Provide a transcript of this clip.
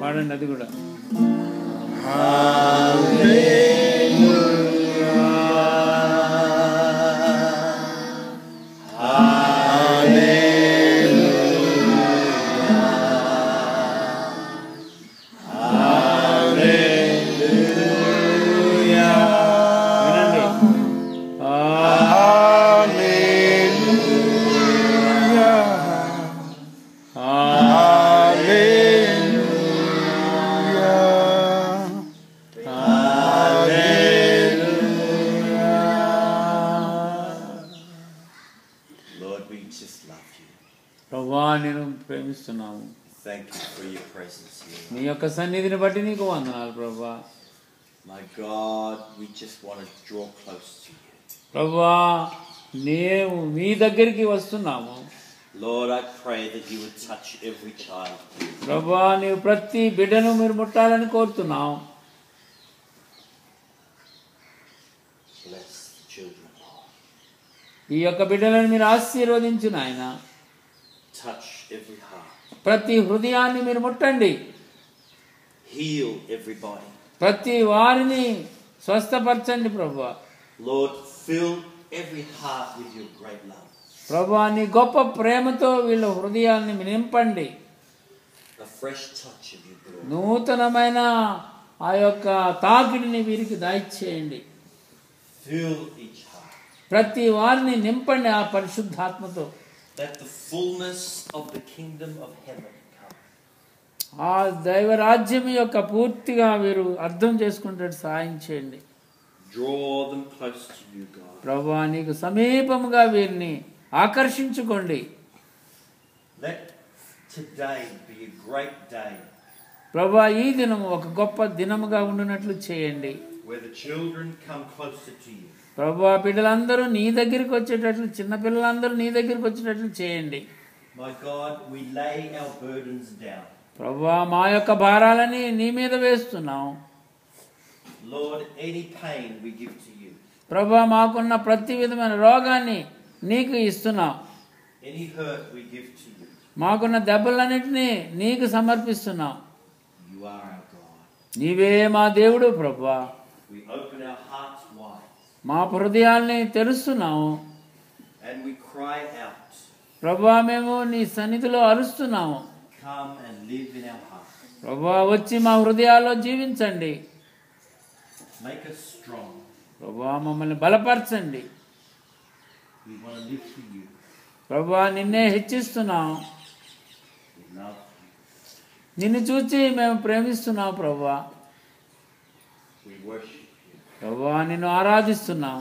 పాడండి అది కూడా. ప్రేమిస్తున్నాము. నీ యొక్క సన్నిధిని బట్టి నీకు వందనాలు ప్రభువా. My God, we just want to draw close to you. ప్రభువా మేము మీ దగ్గరికి వస్తున్నాము. Lord, I pray that you would touch every child. ప్రభువా నీవు ప్రతి బిడ్డను మీరు ముట్టాలని కోరుతున్నాం. Bless the children. ఈ యొక్క బిడ్డలను మీరు ఆశీర్వదించు నాయనా. Touch every heart. ప్రతి హృదయాన్ని మీరు ముట్టండి. Heal every body. ప్రతి వారిని స్వస్థపరచండి ప్రభువా. Lord, fill every heart with your great love. ప్రభువా నీ గొప్ప ప్రేమతో వీళ్ళ హృదయాన్ని నింపండి. A fresh touch of your glory. నూతనమైన ఆ యొక్క తాకిడిని వీరికి దయచేయండి. Fill each heart. ప్రతి వారిని నింపండి ఆ పరిశుద్ధాత్మతో. That the fullness of the kingdom of heaven come. ఆ దైవరాజ్యం యొక్క పూర్తిగా వీరు అర్థం చేసుకుంటే సాయం చేయండి. Draw them close to you, God. ప్రభువా నీకు సమీపముగా వీరిని ఆకర్షించుకోండి. Let today be a great day. ప్రభువా ఈ దినము ఒక గొప్ప దినముగా ఉండునట్లు చేయండి. Where the children come closer to you. ప్రభువా బిడ్డలందరూ నీ దగ్గరికి వచ్చేటట్లు, చిన్న పిల్లలందరూ నీ దగ్గరికి వచ్చేటట్లు చేయండి. My God, we lay our burdens down. ప్రభువా మా యొక్క భారాలని నీ మీద వేస్తున్నాం. Lord, any pain we give to you. ప్రభువా మాకున్న ప్రతి విధమైన రోగాన్ని నీకు ఇస్తున్నాం. Any hurt we give to you. మాకున్న దెబ్బలన్నిటినీ నీకు సమర్పిస్తున్నాం. You are our God. నీవే మా దేవుడు ప్రభువా. We open our hearts wide. మా హృదయాల్ని తెరుస్తున్నాము. And we cry out. ప్రభువా మేము నీ సన్నిధిలో అరుస్తున్నాము. Come and live in our hearts. ప్రభువా వచ్చి మా హృదయాల్లో జీవించండి. Make us strong. ప్రభువా మమ్మల్ని బలపరచండి. We want to live for you. ప్రభువా నిన్నే హెచ్చిస్తున్నాం. We love you. నిన్ను చూచి మేము ప్రేమిస్తున్నాం ప్రభువా. We worship you. ప్రభువా నిన్ను ఆరాధిస్తున్నాం.